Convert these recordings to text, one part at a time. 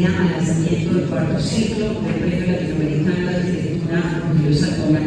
bienvenida al lanzamiento del cuarto ciclo del Premio Latinoamericano de Arquitectura Rogelio Salmona,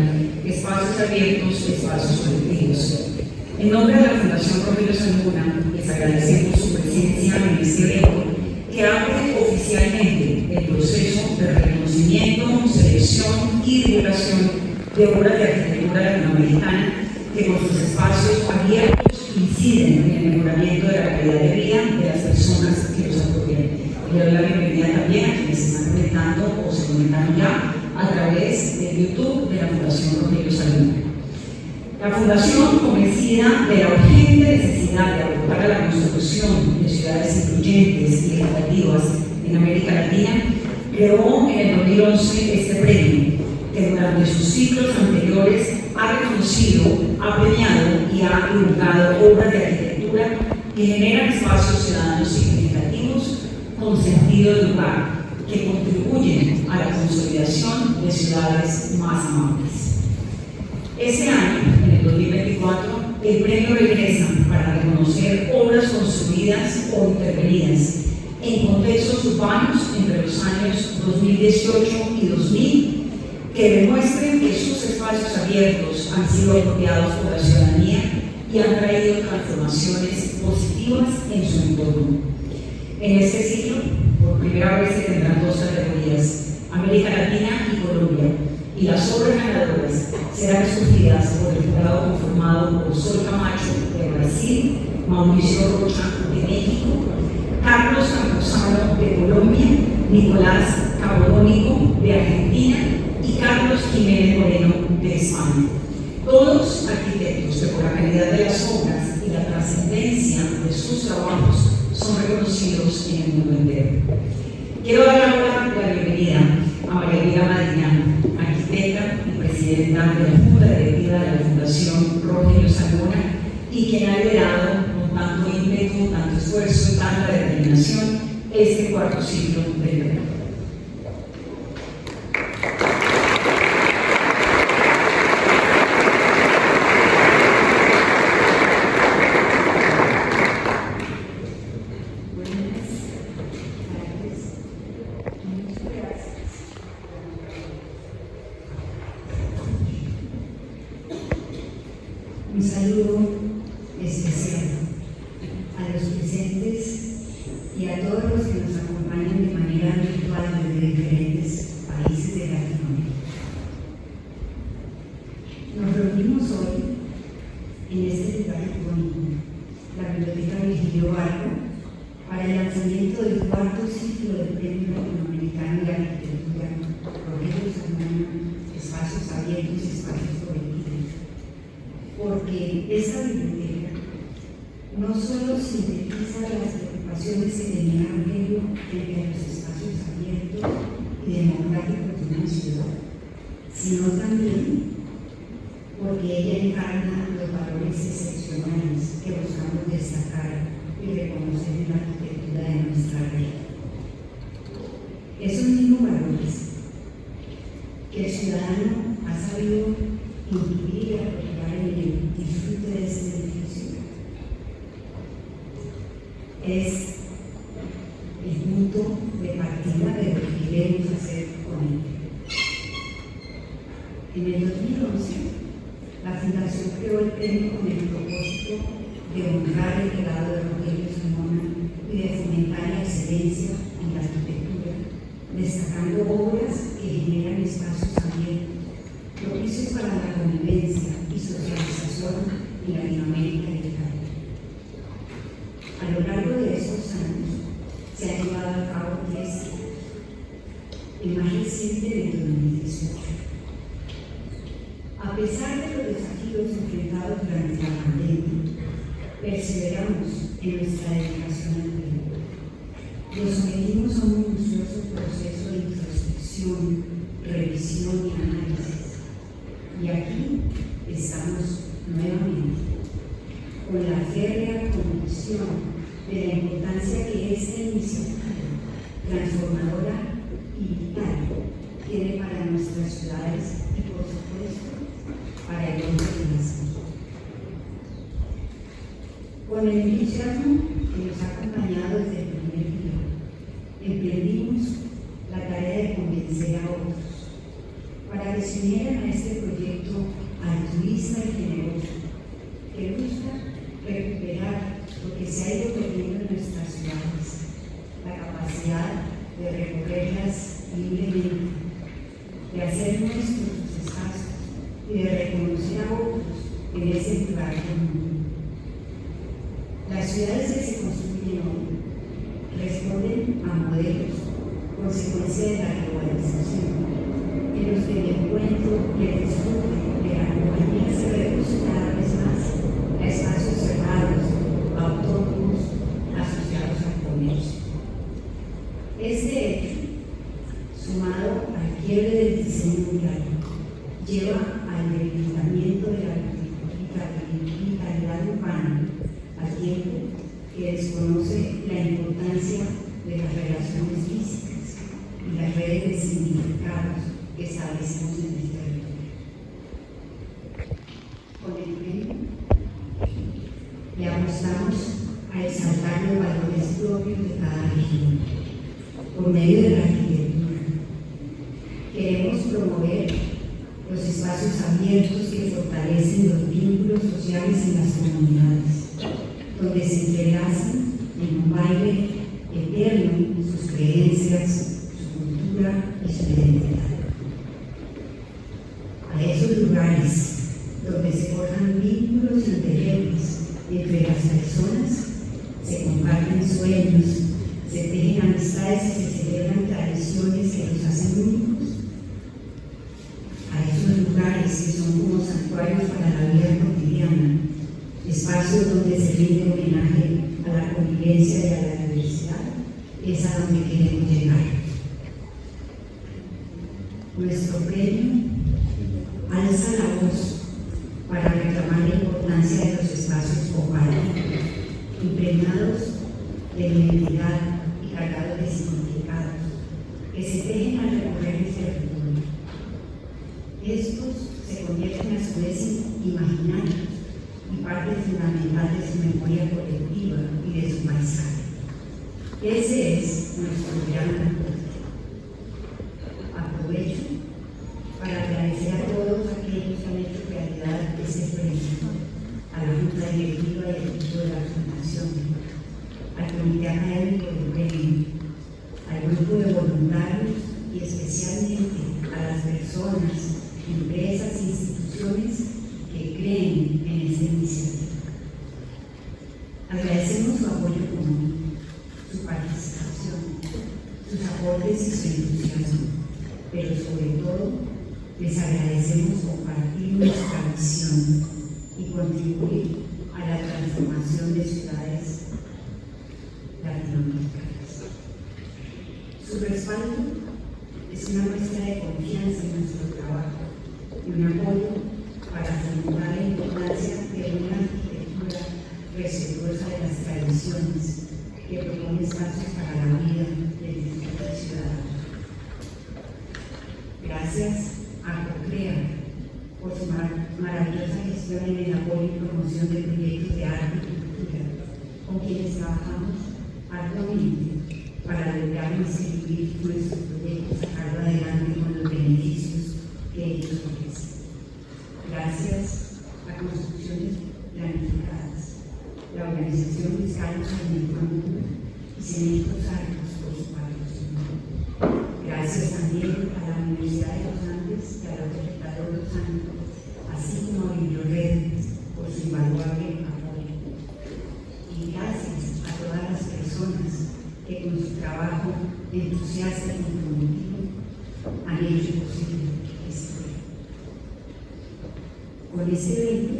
Espacios Abiertos, Espacios Colectivos. En nombre de la Fundación Rogelio Salmona, les agradecemos su presencia en este evento que abre oficialmente el proceso de reconocimiento, selección y divulgación de obras de arquitectura latinoamericana que con sus espacios abiertos inciden en el mejoramiento de la calidad de vida de las personas que los apoyan. Le doy la bienvenida también a quienes se están conectando o se conectaron ya a través de YouTube de la Fundación Rogelio Salmona. La Fundación, convencida de la urgente necesidad de aportar a la construcción de ciudades incluyentes y equitativas en América Latina, creó en el 2011 este premio, que durante sus ciclos anteriores ha reconocido, ha premiado y ha divulgado obras de arquitectura que generan espacios ciudadanos significativos con sentido de lugar, que contribuyen a la consolidación de ciudades más amables. Este año, en el 2024, el premio regresa para reconocer obras construidas o intervenidas en contextos urbanos entre los años 2018 y 2000, que demuestren que sus espacios abiertos han sido apropiados por la ciudadanía y han traído transformaciones positivas en su entorno. En este ciclo, por primera vez se tendrán dos categorías, América Latina y Colombia, y las obras ganadoras serán escogidas por el jurado conformado por Sol Camacho de Brasil, Mauricio Rocha de México, Carlos Campuzano de Colombia, Nicolás Capodónico de Argentina y Carlos Jiménez Moreno de España. Todos arquitectos que por la calidad de las obras y la trascendencia de sus trabajos son reconocidos en el mundo entero. Quiero dar ahora la bienvenida a María Elvira Madiñán, arquitecta y presidenta de la Junta Directiva de la Fundación Rogelio Salmona y quien ha liderado con tanto ímpetu, tanto esfuerzo y tanta determinación este cuarto ciclo del evento. Un saludo especial a los presentes y a todos los que nos acompañan de manera virtual desde diferentes países de Latinoamérica. Nos reunimos hoy en este lugar icónico, la Biblioteca Virgilio Barco, para el lanzamiento del cuarto ciclo del Premio Latinoamericano de Arquitectura Rogelio Salmona, Espacios Abiertos y Espacios Colectivos. Porque esta biblioteca no solo sintetiza las preocupaciones que tenía Rogelio frente a los espacios abiertos y democráticos de una ciudad, sino también porque ella encarna los valores excepcionales que buscamos destacar y reconocer en la arquitectura de nuestra región. Esos mismos valores que el ciudadano ha sabido incluir y apropiar en el disfrute de este edificio es el punto de partida de lo que queremos hacer con él. En el 2011, la Fundación creó el premio con el propósito de honrar el legado de Rogelio Salmona y de fomentar la excelencia en la arquitectura, destacando obras que generan espacios abiertos propicios para la convivencia y socialización en Latinoamérica y el Caribe. A lo largo de estos años se ha llevado a cabo 3 ciclos, el más reciente del 2018. A pesar de los desafíos enfrentados durante la pandemia, perseveramos en nuestra dedicación al tema. Nos sometimos a un minucioso proceso de introspección, revisión y análisis. Y aquí estamos nuevamente con la férrea convicción de la importancia que esta iniciativa transformadora y vital tiene para nuestras ciudades y, por supuesto, para el hombre de las. Con el entusiasmo que nos ha acompañado desde el primer día, emprendimos convencer a otros, para que se unieran a este proyecto altruista y generoso, que busca recuperar lo que se ha ido perdiendo en nuestras ciudades, la capacidad de recorrerlas libremente, de hacer nuestros sus espacios y de reconocer a otros en ese lugar común. Las ciudades que se construyen hoy responden a modelos, consecuencia de la globalización, en los que el encuentro y el disfrute de la compañía se reduce cada vez más a espacios cerrados, autónomos, asociados al comercio. Este hecho, sumado al quiebre del diseño mundial, lleva al debilitamiento de la vitalidad urbana, al tiempo que desconoce la importancia de las relaciones físicas y las redes de significados que establecemos en el territorio. Con el premio le apostamos a exaltar los valores propios de cada región por medio de la arquitectura. Queremos promover los espacios abiertos que fortalecen los vínculos sociales en las comunidades, donde se entrelazan en un baile eterno sus creencias, su cultura y su identidad. A esos lugares donde se forjan vínculos indelebles entre las personas, se comparten sueños, se tejen amistades y se celebran tradiciones que los hacen únicos. A esos lugares que son como santuarios para la vida cotidiana, espacios donde se rinde homenaje a la convivencia y a la diversidad, es a donde queremos llegar. Nuestro premio alza la voz para reclamar la importancia de los espacios compartidos, impregnados de identidad y cargados de significados, que se tejen al recorrer el territorio. Estos se convierten a su vez en imaginarios y parte fundamental de su memoria colectiva y de su paisaje. Ese es nuestro gran aporte. Aprovecho para agradecer a todos aquellos que han hecho realidad ese premio, a la Junta Directiva y al equipo de la Fundación, al Comité Académico del Premio, al grupo de voluntarios y especialmente a las personas, empresas e instituciones que creen en esta iniciativa. Agradecemos su apoyo común, su participación, sus aportes y su entusiasmo, pero sobre todo les agradecemos compartir nuestra visión y contribuir a la transformación de ciudades latinoamericanas. Su respaldo es una muestra de confianza en nuestro trabajo y un apoyo para afirmar la importancia de una arquitectura respetuosa de las tradiciones que propone espacios para la vida del disfrute ciudadano. Gracias a COCREA por su maravillosa gestión en el apoyo y promoción de proyectos de arte y cultura, con quienes trabajamos arduamente para lograr distribuir nuestros proyectos, sacarlo adelante con los beneficios que ellos ofrecen. Gracias a Construcciones Planificadas, la organización Luis Carlos Sarmiento y Cementos Arcos por su patrocinio. Gracias también a la Universidad de los Andes y a la Facultad de los Andes, así como a Bibliored por su invaluable apoyo. Y gracias a todas las personas que con su trabajo entusiasta y comprometido han hecho posible esto. Con este evento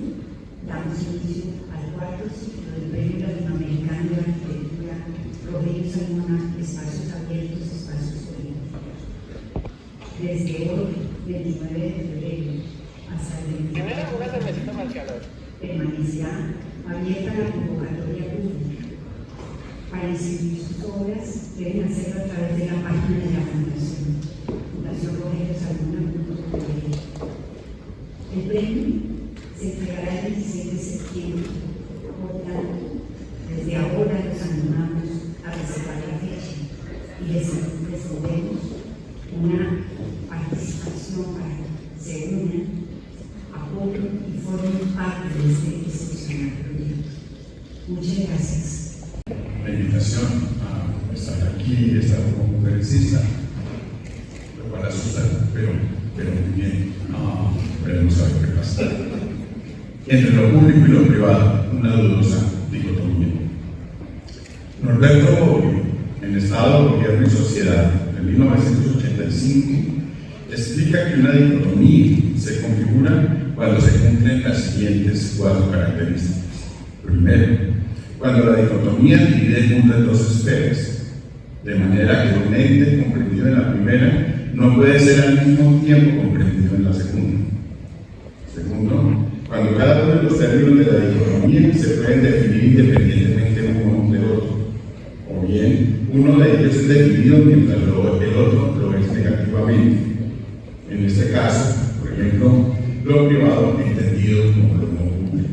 damos inicio al cuarto ciclo del Premio Latinoamericano de Arquitectura Rogelio Salmona, Espacios Abiertos, Espacios Políticos. Desde hoy, 29 de febrero, hasta el 24 permanecerá abierta la convocatoria pública. Para inscribir sus obras deben hacerlo a través de la página de la Fundación, fundacionrogeliosalmona.org. El premio se entregará el 16 de septiembre, por tanto, desde ahora los animamos a reservar la fecha y les pedimos una participación para que se unan, apoyen y formen parte de este excepcional proyecto. Muchas gracias. La invitación a estar aquí, estar como conferencista, lo cual asusta, pero muy bien. Veremos a ver qué pasa. Entre lo público y lo privado, una dudosa dicotomía. Norberto Bobbio, en Estado, Gobierno y Sociedad, en 1985, explica que una dicotomía se configura cuando se cumplen las siguientes 4 características. Primero, cuando la dicotomía divide el mundo en 2 esferas, de manera que un ente comprendido en la primera no puede ser al mismo tiempo comprendido en la segunda. Segundo, cuando cada uno de los términos de la dicotomía se pueden definir independientemente uno del otro, o bien uno de ellos es definido mientras el otro lo es negativamente. En este caso, por ejemplo, lo privado entendido como lo no público.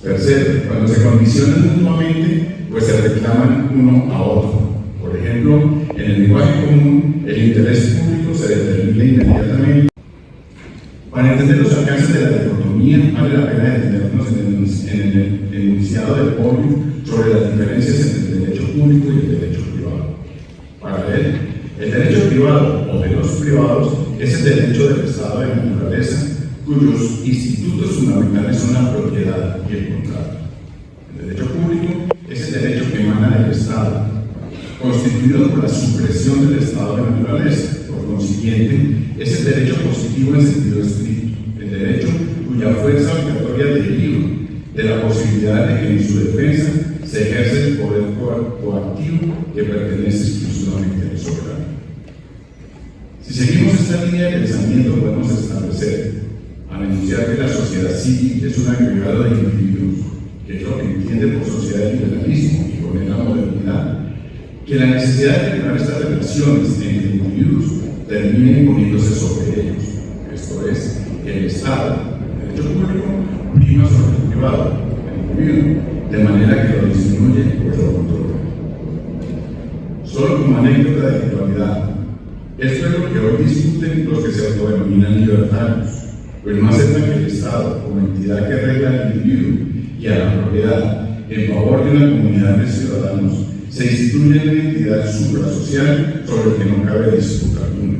Tercero, cuando se condicionan mutuamente, pues se reclaman uno a otro. Por ejemplo, en el lenguaje común, el interés público se determina inmediatamente. Para entender los alcances de la dicotomía, vale la pena detenernos en el enunciado de Bobbio sobre las diferencias entre el derecho público y el derecho privado. Para él, el derecho privado o de los privados es el derecho del estado de naturaleza, cuyos institutos fundamentales son la propiedad y el contrato. El derecho público es el derecho que emana del Estado, constituido por la supresión del estado de naturaleza. Por consiguiente, es el derecho positivo en sentido estricto, el derecho cuya fuerza obligatoria deriva de la posibilidad de que en su defensa se ejerce el poder coactivo que pertenece exclusivamente al soberano. Si seguimos esta línea de pensamiento, podemos establecer, al enunciar que la sociedad civil es un agregado de individuos, que es lo que entiende por sociedad el liberalismo y con él la modernidad, que la necesidad de regular estas relaciones entre individuos termine imponiéndose sobre ellos. Esto es, el Estado, el derecho público, prima sobre el privado, el individuo, de manera que lo disminuye o lo controla. Solo como anécdota de actualidad, esto es lo que hoy discuten los que se autodenominan libertarios, pues no aceptan que el Estado, como entidad que regla al individuo y a la propiedad en favor de una comunidad de ciudadanos, se instituye una entidad suprasocial sobre la que no cabe disputa alguna.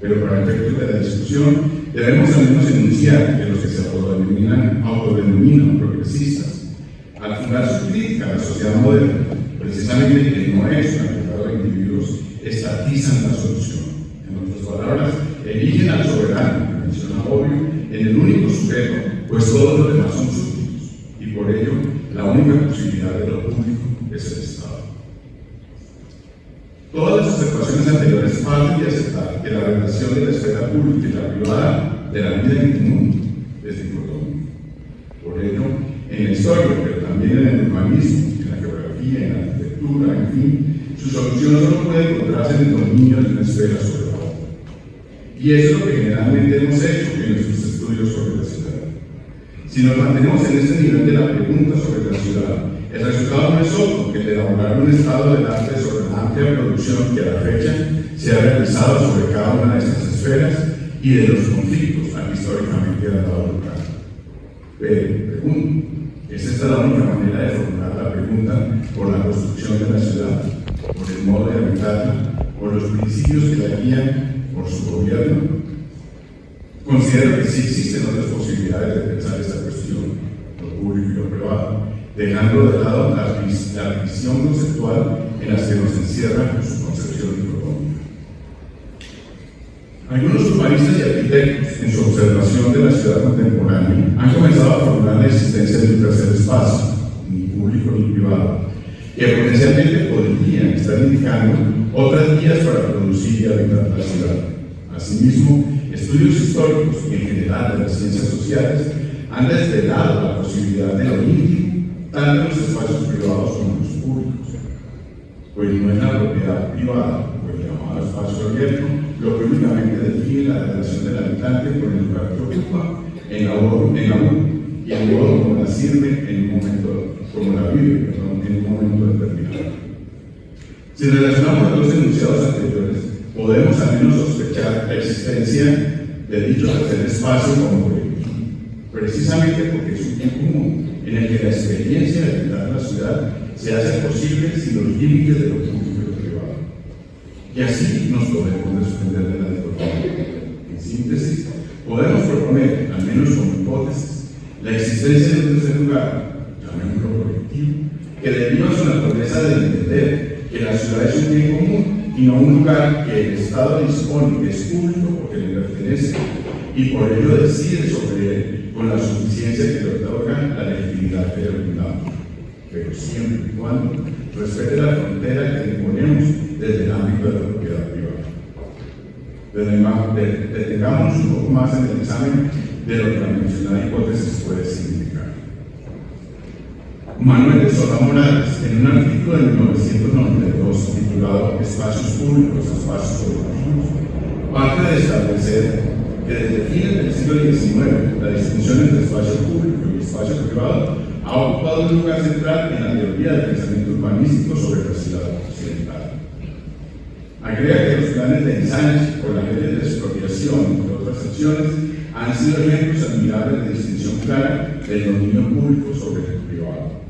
Pero para efectos de la discusión, debemos al menos enunciar que los que se autodenominan progresistas, al fundar su crítica a la sociedad moderna, precisamente que no es un agregado de individuos, estatizan la solución. En otras palabras, eligen al soberano, que menciona Bobbio, en el único sujeto, pues todos los demás son súbditos, y por ello, la única posibilidad de lo público es el Estado. Todas las observaciones anteriores parten de aceptar que la relación de la esfera pública y la privada de la vida en común es dicotómica. Por ello, en la historia, pero también en el urbanismo, en la geografía, en la arquitectura, en fin, su solución solo puede encontrarse en el dominio de una esfera sobre la otra. Y eso es lo que generalmente hemos hecho en nuestros estudios sobre la ciudad. Si nos mantenemos en este nivel de la pregunta sobre la ciudad, el resultado no es otro que el de elaborar un estado del arte sobre la amplia producción que a la fecha se ha realizado sobre cada una de estas esferas y de los conflictos a que históricamente ha dado lugar. Pero, pregunto, ¿es esta la única manera de formular la pregunta por la construcción de la ciudad, por el modo de habitarla, por los principios que la guían, por su gobierno? Considero que sí existen otras posibilidades de pensar esta cuestión, lo público y lo privado, dejando de lado la visión conceptual en las que nos encierra su concepción dicotómica. Algunos urbanistas y arquitectos, en su observación de la ciudad contemporánea, han comenzado a formular la existencia de un tercer espacio, ni público ni privado, que potencialmente podrían estar indicando otras vías para producir y habitar la ciudad. Asimismo, estudios históricos y en general de las ciencias sociales han desvelado la posibilidad de lo íntimo tanto en los espacios privados como en los públicos, pues no es la propiedad privada, o el llamado espacio abierto, lo que únicamente define la relación del habitante con el lugar que ocupa en la y el modo como la sirve en un momento, como la vive, en un momento determinado. Si relacionamos los enunciados anteriores, podemos al menos sospechar la existencia de dicho tercer espacio como colectivo, precisamente porque es un bien común en el que la experiencia de habitar la ciudad se hace posible sin los límites de lo público y lo privado. Y así nos podemos desprender de la dicotomía. En síntesis, podemos proponer, al menos como hipótesis, la existencia de un tercer lugar, llamémoslo colectivo, que deriva su naturaleza de entender que la ciudad es un bien común y no un lugar que el Estado dispone que es público porque le pertenece y por ello decide sobre él con la suficiencia que le otorga la legitimidad que le brindamos, pero siempre y cuando respete la frontera que imponemos desde el ámbito de la propiedad privada. Detengamos un poco más en el examen de lo que la mencionada hipótesis puede significar. Manuel de Sola Morales, en un artículo de 1992 titulado Espacios públicos, espacios colectivos, parte de establecer que desde fines del siglo XIX la distinción entre espacio público y espacio privado ha ocupado un lugar central en la teoría del pensamiento urbanístico sobre la ciudad occidental. Agrega que los planes de ensanche o las leyes de expropiación, entre otras acciones, han sido ejemplos admirables de distinción clara del dominio público sobre el privado.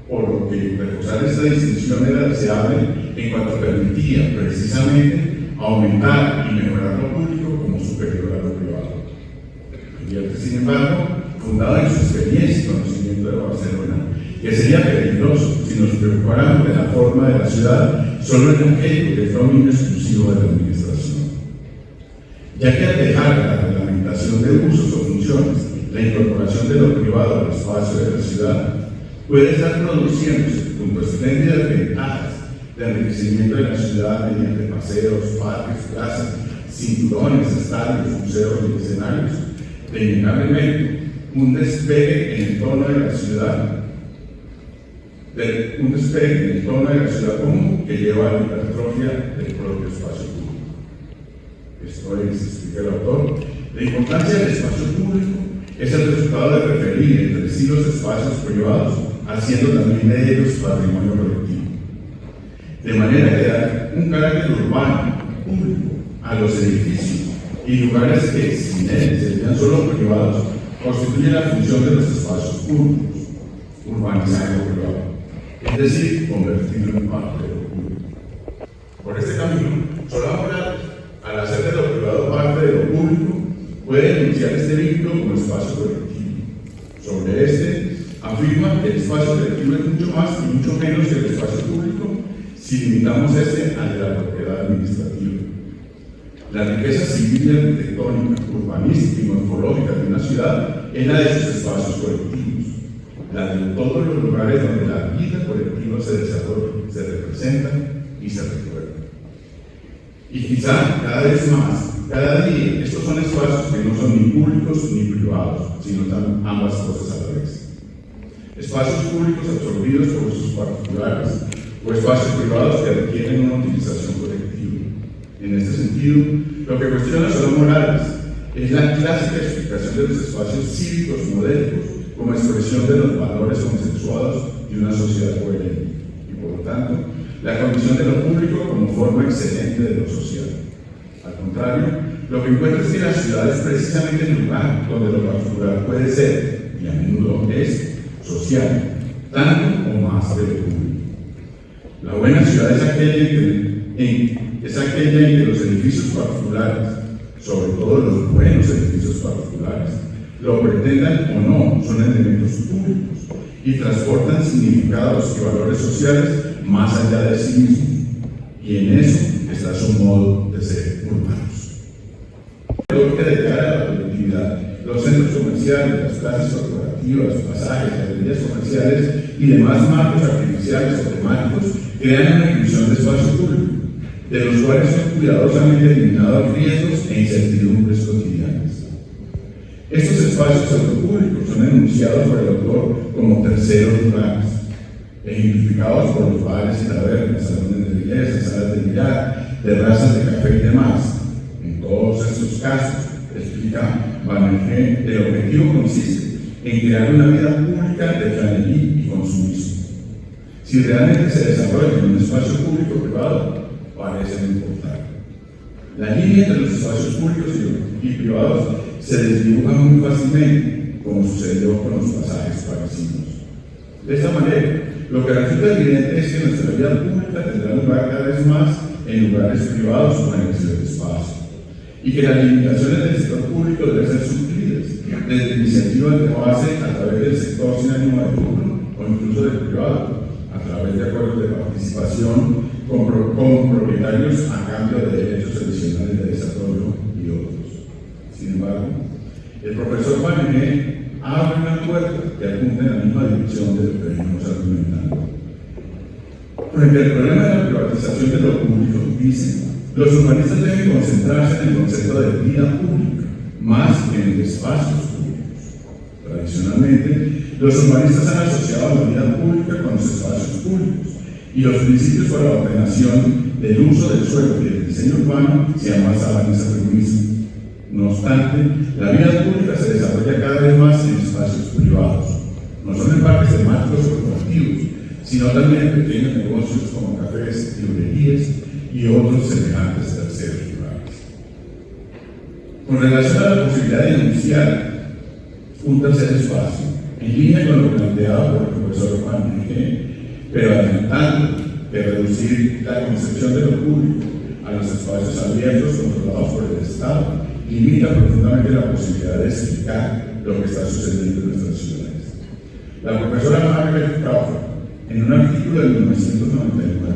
Por lo que reforzar esta distinción era deseable en cuanto permitía precisamente aumentar y mejorar lo público como superior a lo privado. Advierte, sin embargo, fundado en su experiencia y conocimiento de Barcelona, que sería peligroso si nos preocupáramos de la forma de la ciudad solo en aquello que es dominio exclusivo de la administración. Ya que al dejar la reglamentación de usos o funciones, la incorporación de lo privado al espacio de la ciudad puede estar produciéndose junto a espléndidas ventajas de enriquecimiento de la ciudad mediante paseos, parques, plazas, cinturones, estadios, museos y escenarios, de innegablemente un despegue en el tono de la ciudad, común que lleva a la hipertrofia del propio espacio público. Esto es, explica el autor, la importancia del espacio público es el resultado de referir entre sí los espacios privados, haciendo también de ellos patrimonio colectivo. De manera que da un carácter urbano, público, a los edificios y lugares que, sin él, serían solo privados, constituye la función de los espacios públicos, urbanizar lo privado, es decir, convertirlo en parte de lo público. Por este camino, Sola Morales, al hacer de lo privado parte de lo público, puede denunciar este vínculo como espacio colectivo. Sobre este, afirma que el espacio colectivo es mucho más y mucho menos que el espacio público si limitamos este al de la propiedad administrativa. La riqueza civil, arquitectónica, urbanística y morfológica de una ciudad es la de sus espacios colectivos, la de todos los lugares donde la vida colectiva se desarrolla, se representa y se recuerda. Y quizá cada vez más, cada día, estos son espacios que no son ni públicos ni privados, sino ambas cosas a la vez. Espacios públicos absorbidos por sus particulares o espacios privados que requieren una utilización colectiva. En este sentido, lo que cuestiona Sola Morales es la clásica explicación de los espacios cívicos modélicos como expresión de los valores consensuados de una sociedad coherente y, por lo tanto, la condición de lo público como forma excelente de lo social. Al contrario, lo que encuentra es que la ciudad es precisamente el lugar donde lo particular puede ser, y a menudo es, social, tanto o más de lo público. La buena ciudad es aquella en que los edificios particulares, sobre todo los buenos edificios particulares, lo pretendan o no, son elementos públicos y transportan significados y valores sociales más allá de sí mismos. Y en eso está su modo de ser urbanos. Lo que declara la colectividad, los centros comerciales, las plazas corporativas, pasajes, galerías comerciales y demás marcos artificiales o temáticos crean una inclusión de espacio público, de los cuales son cuidadosamente eliminados riesgos e incertidumbres cotidianas. Estos espacios autopúblicos son enunciados por el autor como terceros lugares, ejemplificados por los bares y tabernas, salones de belleza, salas de billar, terrazas de café y demás. En todos estos casos, explica Van G, el objetivo consiste en crear una vida pública de flanelí y consumismo. si realmente se desarrolla en un espacio público-privado, parece no importar. La línea entre los espacios públicos y privados se desdibuja muy fácilmente, como sucedió con los pasajes parisinos. De esta manera, lo que resulta evidente es que nuestra vida pública tendrá lugar cada vez más en lugares privados o en el ciberespacio, y que las limitaciones del sector público deben ser suplidas desde iniciativas de base a través del sector sin ánimo de lucro o incluso del privado, a través de acuerdos de participación con propietarios a cambio de derechos adicionales de desarrollo y otros. Sin embargo, el profesor Panené abre una puerta que apunta en la misma dirección de lo que venimos argumentando. Frente al problema de la privatización de lo público, dice, los urbanistas deben concentrarse en el concepto de vida pública, más que en espacios públicos. Tradicionalmente, los urbanistas han asociado la vida pública con los espacios públicos, y los principios para la ordenación del uso del suelo y del diseño urbano se han basado en esa premisa. No obstante, la vida pública se desarrolla cada vez más en espacios privados, no solo en parques temáticos o corporativos, sino también en pequeños negocios como cafés, librerías y otros semejantes terceros lugares. Con relación a la posibilidad de denunciar un tercer espacio, en línea con lo planteado por el profesor Panené, pero adelantando que reducir la concepción de lo público a los espacios abiertos controlados por el Estado limita profundamente la posibilidad de explicar lo que está sucediendo en nuestras ciudades. La profesora Margaret Crawford, en un artículo de 1999,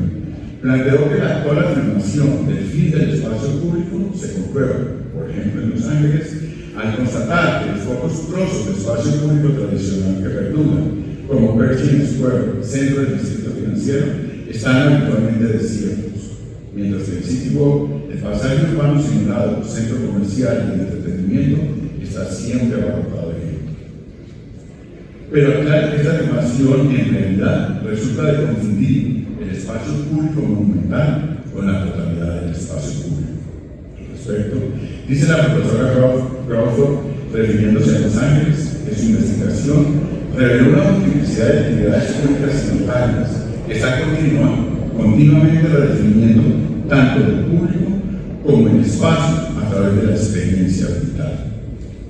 planteó que la actual afirmación del fin del espacio público se comprueba, por ejemplo en Los Ángeles, al constatar que los pocos trozos de espacio público tradicional que perduran, como Pershing Square, centro del distrito financiero, están habitualmente desiertos, mientras que el City Walk, el pasaje urbano simulado, centro comercial y de entretenimiento, está siempre abarrotado de gente. Pero aclarar que esta afirmación en realidad resulta de confundir el espacio público monumental con la totalidad del espacio público. Al respecto, dice la profesora Crawford, refiriéndose a Los Ángeles, que su investigación reveló una multiplicidad de actividades públicas simultáneas que están continuamente redefiniendo tanto el público como el espacio a través de la experiencia vital.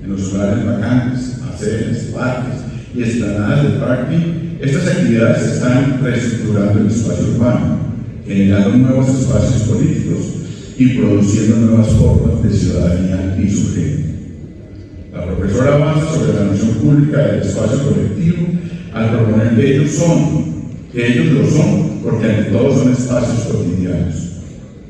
En los lugares vacantes, aceras, parques y esplanadas de parking, estas actividades se están reestructurando el espacio urbano, generando nuevos espacios políticos y produciendo nuevas formas de ciudadanía insurgente. La profesora avanza sobre la noción pública del espacio colectivo al proponer que ellos lo son, porque ante todo son espacios cotidianos.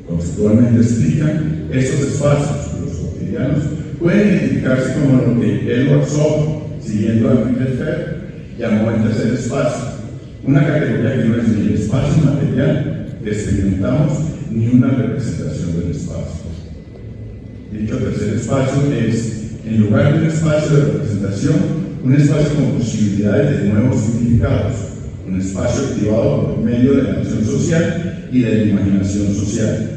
Conceptualmente explican, estos espacios, los cotidianos, pueden identificarse como lo que Edward Soho, siguiendo a Michael Fer, llamó el tercer espacio, una categoría que no es ni el espacio material que experimentamos ni una representación del espacio. Dicho tercer espacio es, en lugar de un espacio de representación, un espacio con posibilidades de nuevos significados, un espacio activado por medio de la acción social y de la imaginación social.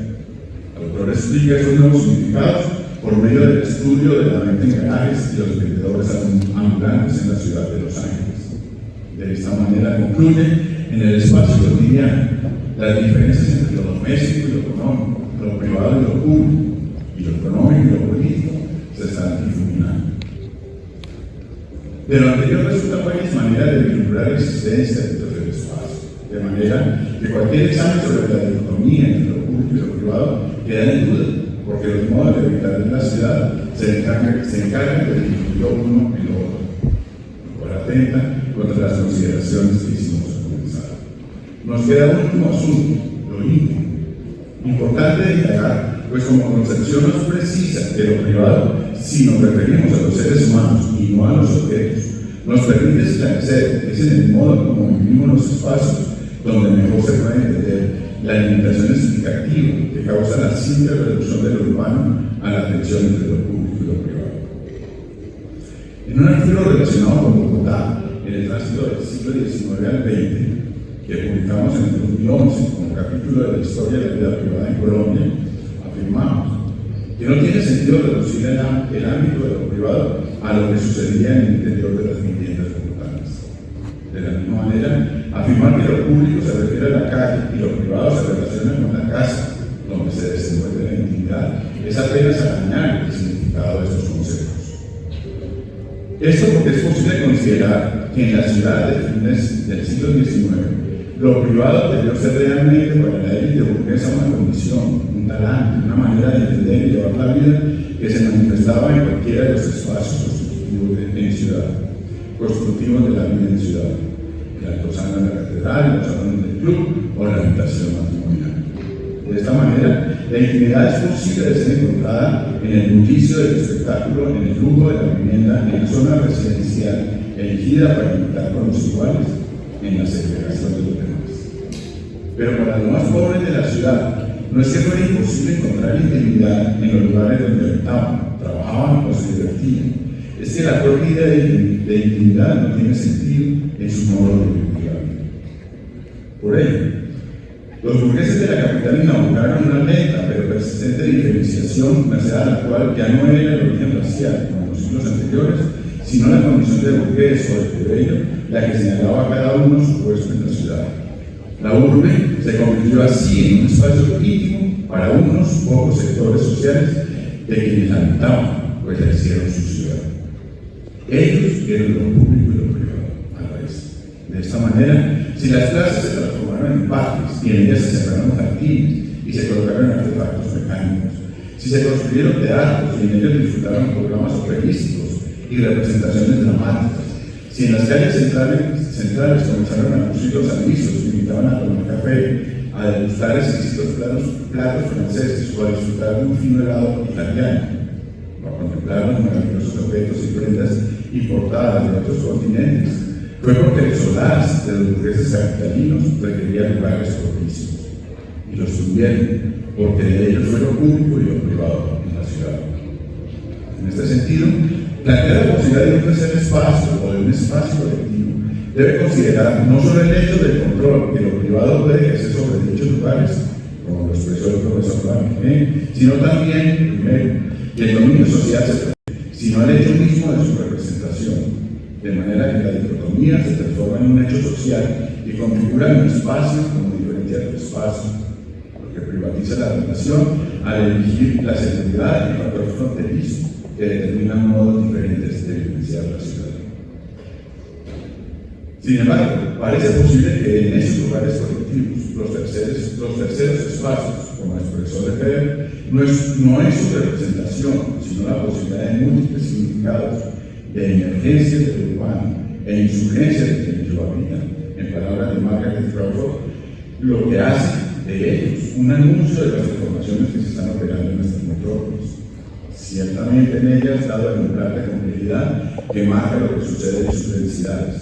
El autor explica esos nuevos significados por medio del estudio de la venta en garajes y los vendedores ambulantes en la ciudad de Los Ángeles. De esta manera concluye, en el espacio cotidiano, las diferencias entre lo doméstico y lo económico, lo privado y lo público, y lo económico y lo político, se están difuminando. De lo anterior resulta varias maneras de vislumbrar la existencia dentro del espacio, de manera que cualquier examen sobre la dicotomía entre lo público y lo privado queda en duda, porque los modos de habitar en la ciudad se encargan de distinguir uno y lo otro, por atenta contra las consideraciones que hicimos al comenzar. Nos queda un último asunto, lo íntimo, importante de indagar, pues como concepción no es precisa de lo privado, si nos referimos a los seres humanos y no a los objetos, nos permite esclarecer que es en el modo como vivimos los espacios donde mejor se puede entender la limitación explicativa que causa la simple reducción de lo urbano a la tensión entre lo público y lo privado. En un artículo relacionado con Bogotá, en el tránsito del siglo XIX al XX, que publicamos en el 2011 como capítulo de la historia de la vida privada en Colombia, afirmamos que no tiene sentido reducir el ámbito de lo privado a lo que sucedía en el interior de las viviendas bogotanas. De la misma manera, afirmar que lo público se refiere a la calle y lo privado se relaciona con la casa, donde se desenvuelve la intimidad, es apenas arañar el significado de estos conceptos. Esto porque es posible considerar que en la ciudad de fines del siglo XIX, lo privado debió ser realmente para la élite burguesa una condición, un talante, una manera de entender y llevar la vida que se manifestaba en cualquiera de los espacios constructivos en ciudad, constructivos de la vida en ciudad, el altozano de la catedral, los salones del club o la habitación matrimonial. De esta manera, la intimidad es posible de ser encontrada en el bullicio del espectáculo, en el lujo de la vivienda, en la zona residencial, elegida para imitar con los iguales, en la segregación de los demás. Pero para los más pobres de la ciudad, no es que fuera imposible encontrar intimidad en los lugares donde habitaban, trabajaban o se divertían. Es que la propia idea de intimidad no tiene sentido en su modo de vivir la vida. Por ello, los burgueses de la capital inauguraron una lenta pero persistente diferenciación, merced a la cual ya no era el origen racial, como en los siglos anteriores, sino la condición de burgués o de plebeyo, la que señalaba a cada uno su puesto en la ciudad. La urbe se convirtió así en un espacio íntimo para unos pocos sectores sociales de quienes la habitaban, pues la hicieron su ciudad. Ellos vieron lo público y lo privado a la vez. De esta manera, si las plazas se transformaron en parques y en ellas se cerraron jardines y se colocaron artefactos mecánicos, si se construyeron teatros y en ellos disfrutaron programas operísticos y representaciones dramáticas, si en las calles centrales comenzaron a lucir los avisos que invitaban a tomar café, a degustar exquisitos platos franceses o a disfrutar de un fino helado italiano, o a contemplar los maravillosos objetos y prendas importadas de otros continentes, fue porque el solaz de los burgueses capitalinos requería lugares propicios, y los tuvieron porque de ellos fue lo público y lo privado en la ciudad. En este sentido, plantear la posibilidad de un tercer espacio o de un espacio colectivo debe considerar no solo el hecho del control que lo privado puede ejercer sobre dichos lugares, como lo expresó el profesor Blanque, sino también, primero, que el dominio social se presente, sino el hecho mismo de su representación, de manera que la dicotomía se transforma en un hecho social y configura un espacio como diferente a otro espacio, lo que privatiza la relación al elegir la seguridad y el factor fronterizo que determinan modos diferentes de vivenciar la ciudad. Sin embargo, parece posible que en esos lugares colectivos, los terceros espacios, como expresó Lefebvre, no es su representación, sino la posibilidad de múltiples significados, de emergencias del urbano e insurgencias de quienes lo habitan, en palabras de Margaret Crawford, lo que hace de ellos un anuncio de las transformaciones que se están operando en nuestras metrópolis. Ciertamente en ellas, dado el umbral de complejidad que marca lo que sucede en sus densidades,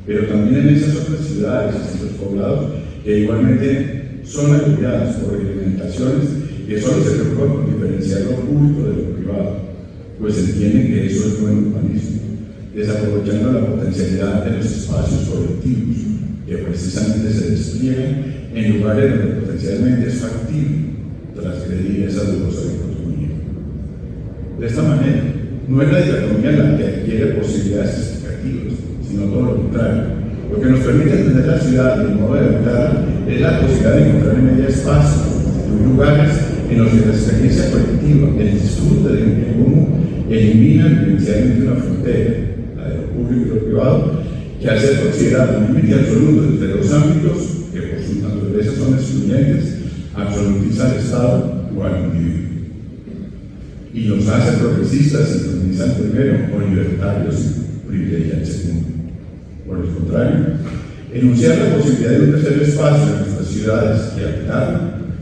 pero también en esas otras ciudades y centros poblados que igualmente son agobiadas por reglamentaciones que solo se preocupan por diferenciar lo público de lo privado, pues entienden que eso es buen urbanismo, desaprovechando la potencialidad de los espacios colectivos que precisamente se despliegan en lugares donde potencialmente es factible transgredir esa dudosa dicotomía. De esta manera, no es la dicotomía la que adquiere posibilidades explicativas, sino todo lo contrario. Lo que nos permite entender la ciudad y el modo de habitarla es la posibilidad de encontrar en ella espacios, lugares en los que la experiencia colectiva, el disfrute de un bien común, elimina vivencialmente una frontera, la de lo público y lo privado, que al ser considerado un límite absoluto entre dos ámbitos que por su naturaleza son excluyentes, absolutiza al Estado o al individuo. Y los hace progresistas sintonizan primero o libertarios privilegian segundo. Por el contrario, enunciar la posibilidad de un tercer espacio en nuestras ciudades y habitarlo,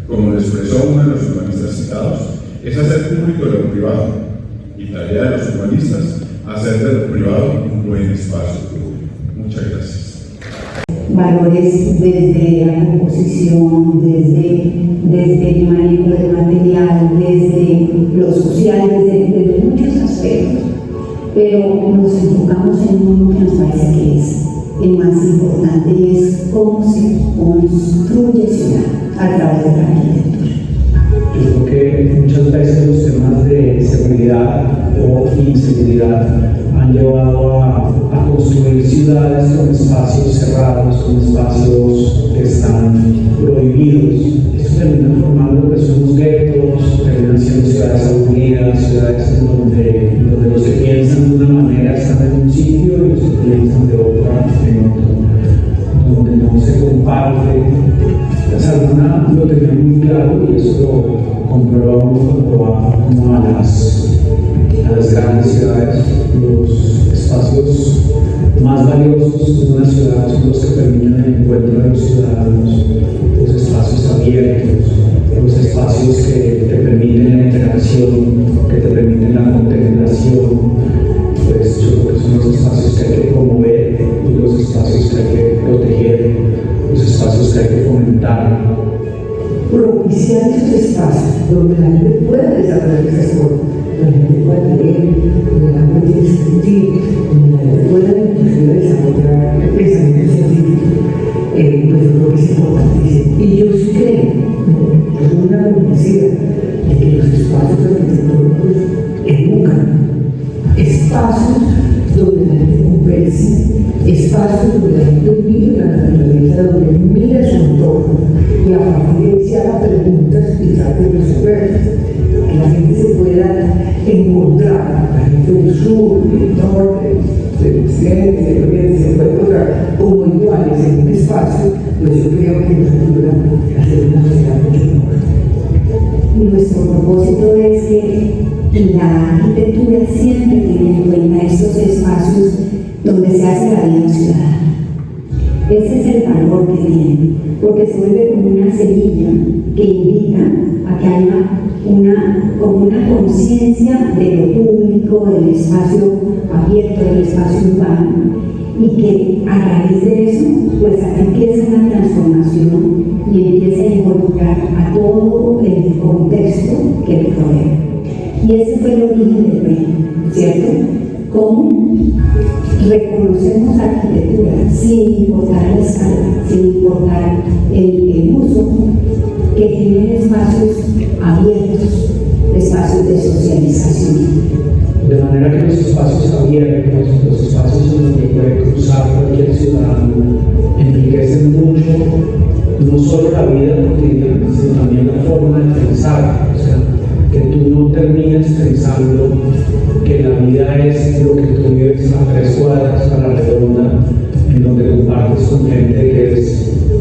como lo expresó uno de los urbanistas citados, es hacer público lo privado, y tarea de los urbanistas, hacer de lo privado un buen espacio público. Muchas gracias. Valores desde la composición, desde el manejo del material, desde lo social, desde muchos aspectos, pero nos enfocamos en uno que nos parece que es el más importante, y es cómo se construye ciudad a través de la arquitectura. Yo creo que muchas veces los temas de seguridad o inseguridad han han llevado a construir ciudades con espacios cerrados, con espacios que están prohibidos. Esto termina formando lo que son los guetos, terminan siendo ciudades aburridas, ciudades en donde los que piensan de una manera están en un sitio y los que piensan de otra en otro, donde no se comparte. Alguna lo tenía muy claro y eso lo comprobamos cuando va como a las grandes ciudades. Los espacios más valiosos de una ciudad son los que permiten el encuentro de los ciudadanos, los espacios abiertos, los espacios que te permiten la interacción, que te permiten la contemplación. Pues yo creo que son los espacios que hay que promover y los espacios que hay que proteger, los espacios que hay que fomentar. Propiciar esos espacios donde la gente pueda desarrollar esas cosas, donde la gente pueda leer, donde la gente pueda discutir, donde la gente pueda inclusive desarrollar el pensamiento científico, pues yo creo que es importantísimo. Y yo sí creo, yo soy una convencida de que los espacios arquitectónicos educan, espacios donde la gente converse, espacios donde la gente vive la naturaleza, donde mira su entorno y a partir de ahí se haga preguntas y trate de resolverlas. Que la gente se pueda encontrar, la gente del sur, del norte, del occidente, del oriente, se puede encontrar como iguales en un espacio, pues yo creo que nos ayuda a hacer una sociedad mucho mejor. Nuestro propósito es que la arquitectura siempre tiene en cuenta estos espacios donde se hace la vida ciudadana. Ese es el valor que tiene, porque se vuelve como una semilla que invita a que haya como una conciencia de lo público, del espacio abierto, del espacio urbano, y que a raíz de eso, pues empieza una transformación y empieza a involucrar a todo el contexto que le rodea. Y ese fue el origen del reino, ¿cierto? Cómo reconocemos la arquitectura sin importar la escala, sin importar el uso, que tienen espacios abiertos, espacios de socialización. De manera que los espacios abiertos, los espacios en los que puede cruzar cualquier ciudadano, enriquecen mucho no solo la vida cotidiana, sino también la forma de pensar. O sea, que tú no termines pensando que la vida es lo que tú vives a 3 cuadras a la redonda, en donde compartes con gente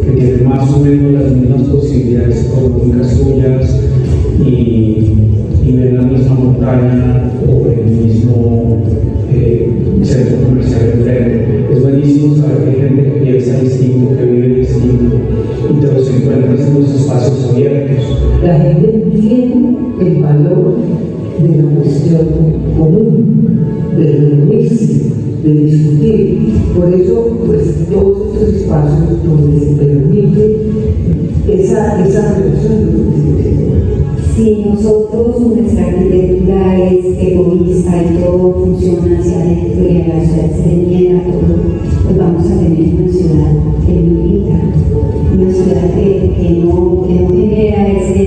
que tiene más o menos las mismas posibilidades económicas tuyas y ven la misma montaña o el mismo centro comercial enfrente. Es buenísimo saber que hay gente que piensa distinto, que vive distinto y te los encuentras en los espacios abiertos. La gente entiende el valor de la cuestión común, de reunirse, de discutir. Por eso, pues, todos estos espacios donde se permite esa relación. Si nosotros, nuestra arquitectura es egoísta y todo funciona hacia adentro y a la ciudad se niega todo, pues vamos a tener una ciudad que milita, una ciudad que no genera esa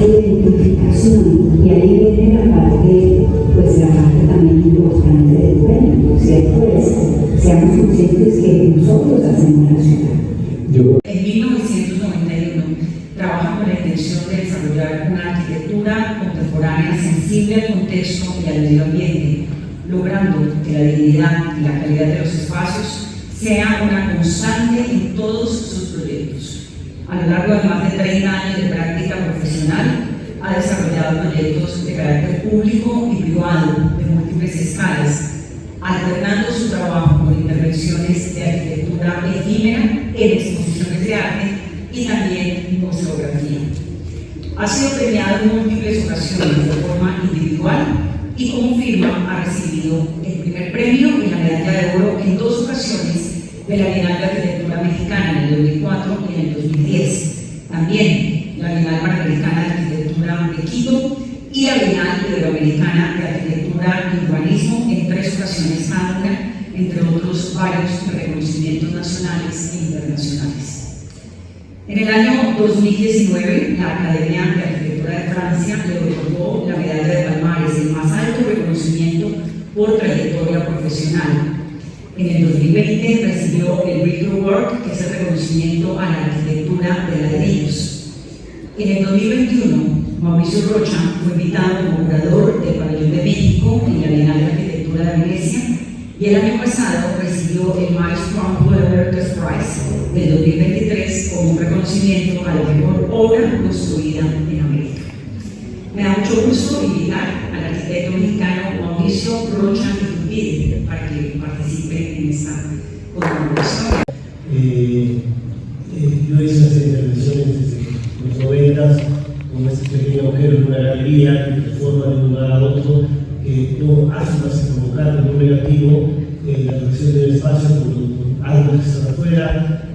identificación. Y ahí viene la parte, pues la parte también importante del premio, ¿cierto? Seamos conscientes que nosotros hacemos la ciudad. En 1991 trabaja con la intención de desarrollar una arquitectura contemporánea sensible al contexto y al medio ambiente, logrando que la dignidad y la calidad de los espacios sea una constante en todos sus proyectos. A lo largo de más de 30 años de práctica profesional, ha desarrollado proyectos de carácter público y privado de múltiples escalas, alternando su trabajo con intervenciones de arquitectura efímera en exposiciones de arte y también museografía. Ha sido premiado en múltiples ocasiones de forma individual y como firma ha recibido el primer premio y la medalla de oro en 2 ocasiones de la Bienal de Arquitectura Mexicana en el 2004 y en el 2010. También la Bienal Panamericana de Arquitectura de Quito y la Bienal Iberoamericana de Arquitectura y Urbanismo en 3 ocasiones cada una, entre otros varios reconocimientos nacionales e internacionales. En el año 2019, la Academia de Arquitectura de Francia le otorgó la Medalla de Palmares, el más alto reconocimiento por trayectoria profesional. En el 2020 recibió el Brick Award, que es el reconocimiento a la arquitectura de ladrillos. En el 2021, Mauricio Rocha fue invitado como curador del Pabellón de México en la Bienal de Arquitectura de Venecia, y el año pasado recibió el Maestro Heritage Prize del 2023 como un reconocimiento a la mejor obra construida en América. Me da mucho gusto invitar al arquitecto mexicano Mauricio Rocha Iturbide para que participe en esta conmemoración. Yo hice las intervenciones desde los 90 con este pequeño agujero en una galería que transforma de un lugar a otro, que no hace más que provocar un negativo la reducción del espacio por árboles que están afuera,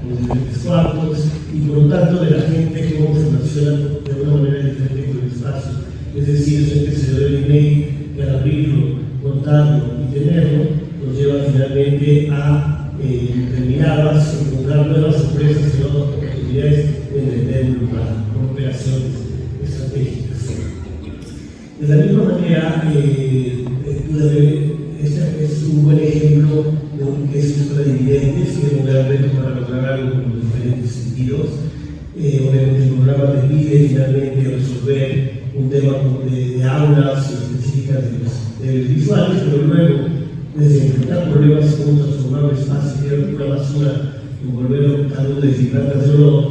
por diferentes cuartos, y por lo tanto de la gente cómo se relaciona de una manera diferente con el espacio. Es decir, eso que se debe email, que al abrirlo, cortarlo y tenerlo, nos lleva finalmente a terminadas, encontrar nuevas empresas y nuevas oportunidades de vender un lugar, con operaciones estratégicas. De la misma manera, este es un buen ejemplo de lo que es una escuela de dividentes, que es un gran reto para lograr algo en los diferentes sentidos. Obviamente el programa te pide finalmente resolver un tema de aulas específicas de los visuales, pero luego, desde enfrentar problemas como transformar un espacio que era una basura y volverlo a luces y plantas de olor,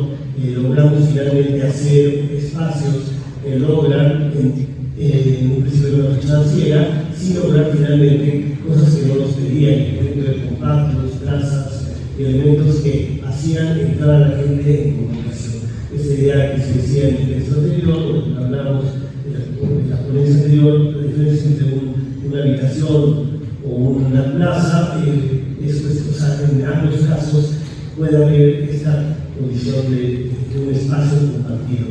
logramos finalmente hacer espacios que logran en un principio de una financiera, sin lograr finalmente cosas que no nos pedían, dentro de compactos, trazas, elementos que hacían entrar a la gente en comunicación. Esa idea que se decía en el texto anterior, cuando hablamos de la ponencia anterior, la diferencia entre una habitación o una plaza, en ambos casos puede haber esta condición de un espacio compartido.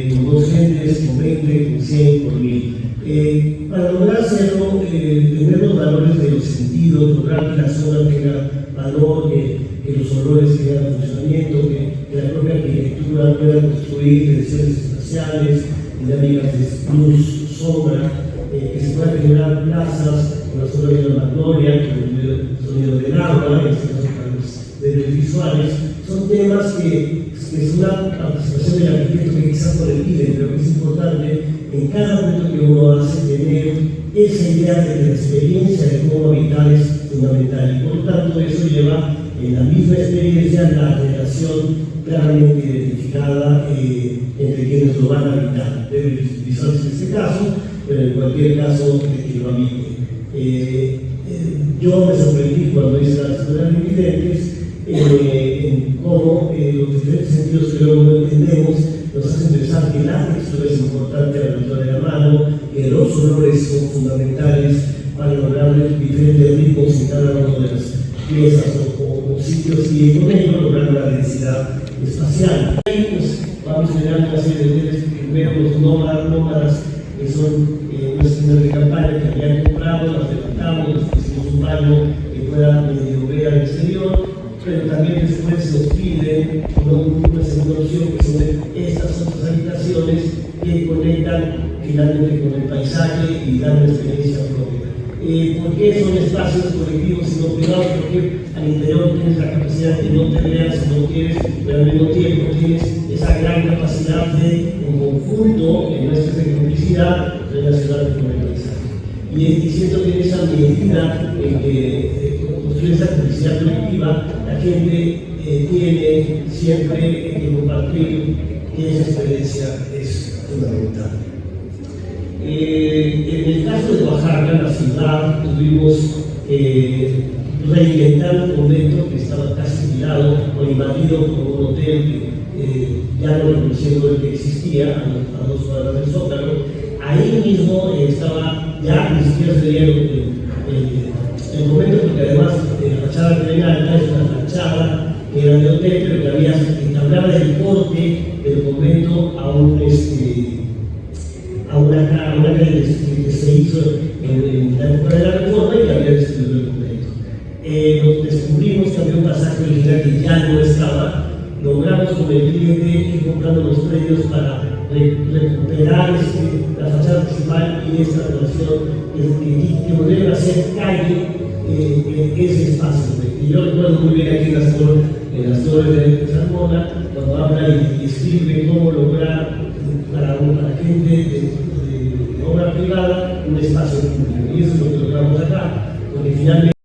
Con dos gentes, con 20, con 100, con 1000. Para lograr hacerlo, tener los valores de los sentidos, lograr que la zona tenga valor, que los olores tengan funcionamiento, que la propia arquitectura pueda construir direcciones espaciales, dinámicas de luz, sombra, que se puedan generar plazas con la zona de la magnolia, con el sonido del agua, en este caso para los medios visuales. Son temas que es una participación del arquitecto que quizás no le piden, pero que es importante en cada momento que uno hace tener esa idea de que la experiencia de cómo habitar es fundamental, y por lo tanto eso lleva en la misma experiencia la relación claramente identificada entre quienes lo van a habitar, de visuales en este caso, pero en cualquier caso de quien lo habite. Yo me sorprendí cuando hice las escuelas de videntes en cómo los diferentes sentidos que luego no entendemos nos hacen pensar que la textura es importante a la altura de la mano, que los olores son fundamentales para lograr diferentes ritmos en cada una de las piezas o sitios, y con ello lograr la densidad espacial. Ahí pues, vamos generando una serie de redes. Primero los nómadas, que son unas tiendas de campaña que habían comprado, las levantamos, les pusimos un baño que pueda medio ver al exterior, pero también después se nos pide una segunda opción, que son estas otras habitaciones que conectan finalmente con el paisaje y dan una experiencia propia. ¿Por qué son espacios colectivos y no privados? Porque al interior tienes la capacidad de no te veas si no quieres, pero al mismo tiempo tienes esa gran capacidad de, en conjunto, en nuestra complicidad, relacionarte con el paisaje. Y siento que en esa medida en que construye esa complicidad colectiva, la gente tiene siempre que compartir que esa experiencia es fundamental. En el caso de Oaxaca, la ciudad, tuvimos reinventar un convento que estaba casi tirado o invadido por un hotel que ya no reconociendo el que existía a 2 cuadras del Zócalo. Ahí mismo estaba, ya ni siquiera se veía el convento, porque además la fachada que venía alta es una fachada que era de hotel, pero que hablaba del corte del convento a una calle que se hizo en la época de la Reforma y que había destruido el convento. Descubrimos que había un pasaje original que ya no estaba. Logramos con el cliente ir comprando los predios para recuperar la fachada principal y esta relación que volvieron a hacer calle ese espacio. Y yo recuerdo muy bien aquí en las torres de Salmona, cuando habla y escribe cómo lograr para gente de obra privada un espacio público. Y eso es lo que logramos acá, porque finalmente